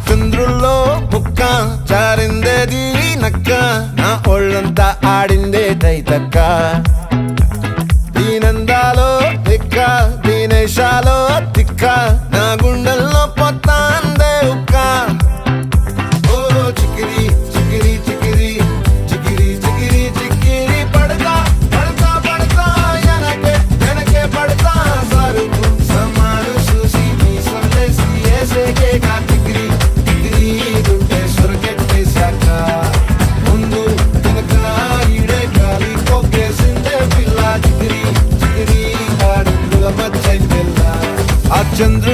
చంద్రుల్లో ముక్క చారిందేది నక్క నా ఒళ్ళంతా ఆడిందే తైతక్క దీనందాలో దిక్క దీనేశాలో తిక్క నా గుండెల్లో పొత్తాందే ఉక్క ఓ చికిరి చికిరి చికిరి చికిరి చికిరి చికిరి పడతా పడతా పడతా వెనకే పడతా సరుకు సమాను చూసి మీ సందేశి ఏసేకే కా చికిరి చికిరి దుంటే సొరకెట్టేశాక ముందు వెనక ఈడే గాలి కొక్కేసిందే పిల్ల చికిరి చికిరి ఆడుగుల మధ్య పిల్ల ఆ చంద్ర